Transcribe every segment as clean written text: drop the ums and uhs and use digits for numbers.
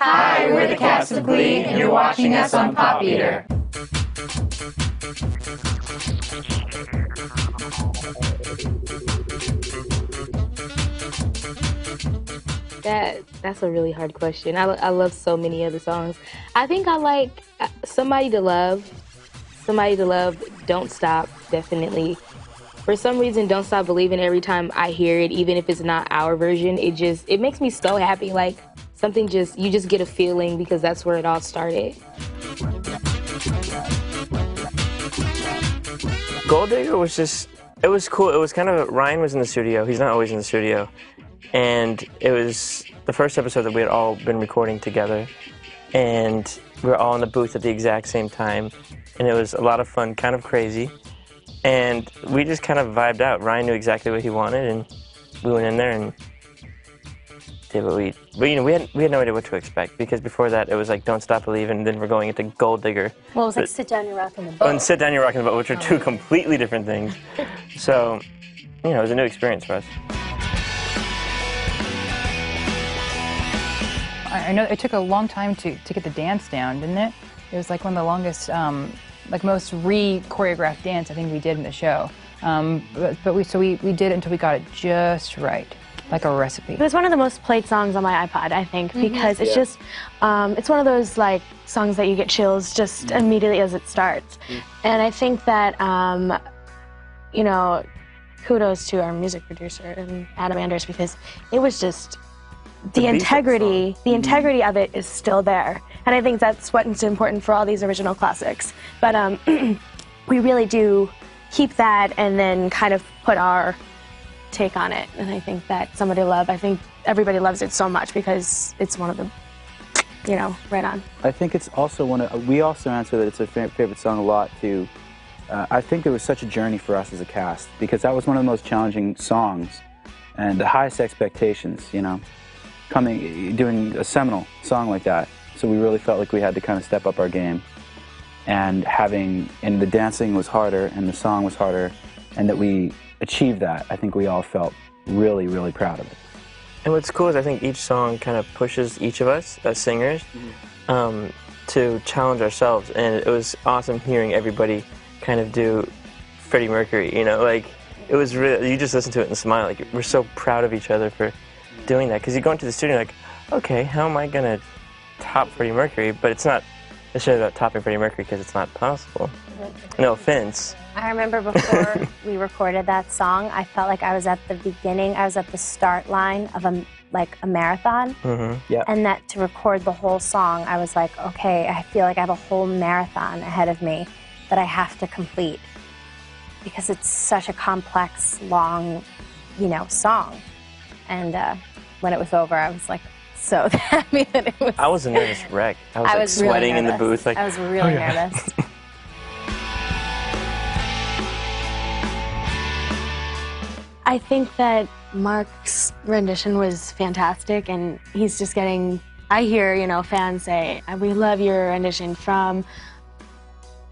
Hi, we're the Cats of Glee, and you're watching us on Popeater. That's a really hard question. I love so many other songs. I think I like Somebody to Love, Don't Stop, definitely. For some reason, Don't Stop Believing, every time I hear it, even if it's not our version, it makes me so happy. Like you just get a feeling because that's where it all started. Gold Digger was it was cool. It was kind of, Ryan was in the studio. He's not always in the studio. And it was the first episode that we had all been recording together. And we were all in the booth at the exact same time. And it was a lot of fun, kind of crazy. And we just kind of vibed out. Ryan knew exactly what he wanted, and we went in there and did what we had no idea what to expect, because before that it was like Don't Stop Believing, and then we're going into Gold Digger. Well, it was like Sit Down, You're Rocking the Boat. Oh, and Sit Down, You're Rocking the Boat, which are two completely different things. So, it was a new experience for us. I know it took a long time to get the dance down, didn't it? It was like one of the longest, most re-choreographed dance I think we did in the show. But we did it until we got it just right, like a recipe. It was one of the most played songs on my iPod, I think, because it's just, it's one of those like songs that you get chills just immediately as it starts. And I think that, kudos to our music producer and Adam Anders, because it was just, the integrity of it is still there. And I think that's what's important for all these original classics. But we really do keep that and then kind of put our take on it. And I think that Somebody to Love, I think everybody loves it so much because it's one of the, right on. I think it's also we also answer that it's a favorite song a lot too. I think it was such a journey for us as a cast, because that was one of the most challenging songs and the highest expectations, doing a seminal song like that. So we really felt like we had to kind of step up our game, and the dancing was harder and the song was harder, and that we achieved that. I think we all felt really, really proud of it. And what's cool is I think each song kind of pushes each of us as singers to challenge ourselves, and it was awesome hearing everybody kind of do Freddie Mercury, it was really, you just listen to it and smile, like we're so proud of each other for doing that, because you go into the studio like, okay, how am I going to top Freddie Mercury? But it's not necessarily about topping Freddie Mercury, because it's not possible. No offense. I remember before we recorded that song, I felt like I was at the beginning, I was at the start line of a marathon. Yeah. And that to record the whole song, I was like, okay, I feel like I have a whole marathon ahead of me that I have to complete, because it's such a complex, long, song. And when it was over, I was like so happy that it was. I was a nervous wreck. I was sweating really in the booth. I was really nervous. I think that Mark's rendition was fantastic, and he's just getting, I hear, fans say, we love your rendition from,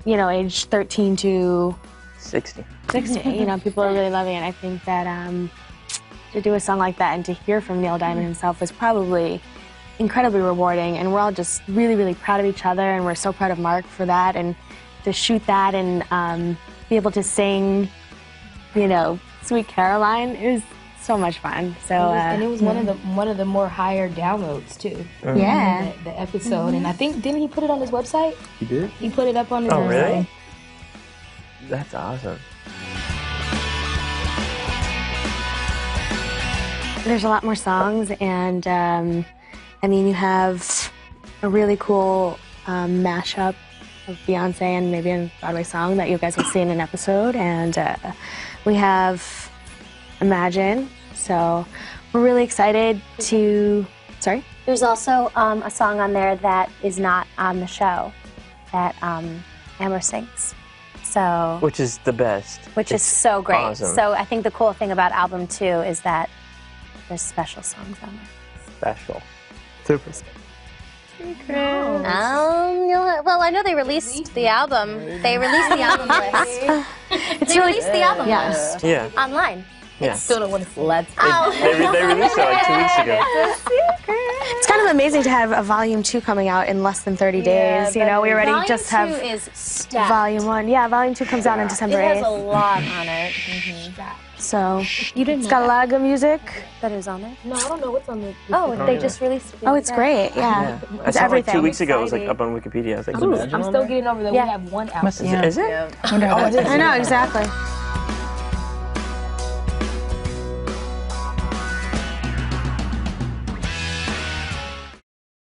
age 13 to 60. People are really loving it. I think that to do a song like that and to hear from Neil Diamond himself was probably incredibly rewarding, and we're all just really, really proud of each other, and we're so proud of Mark for that, and to shoot that and be able to sing, Sweet Caroline, it was so much fun. So and it was one of the more higher downloads too. Yeah, the episode, and I think didn't he put it on his website? He did. He put it up on his website. website. Really? That's awesome. There's a lot more songs, and you have a really cool mashup of Beyonce and maybe a Broadway song that you guys will see in an episode, and we have Imagine, so we're really excited to, sorry? There's also a song on there that is not on the show that Amber sings. So, which is the best. Which is so great. Awesome. So I think the cool thing about album 2 is that there's special songs on there. Special. Super. Well, I know they released the album. They released the album list. They released the album list online. Yeah. Still don't want to. Let's. They released it like 2 weeks ago. It's a secret. It's kind of amazing to have a volume 2 coming out in less than 30 days. You know, we already Volume just 2 have is stacked. volume 1. Yeah, volume 2 comes out on December It has 8th. a lot on it. So You didn't it's know got a lot of good music. That is on there. No, I don't know what's on the. Oh, they just released it. Oh, it's great. Yeah. I saw it like everything. 2 weeks ago. It was like up on Wikipedia. I was like, ooh. I'm still getting over that we have one out. Is it? Wonder how that's I know, exactly.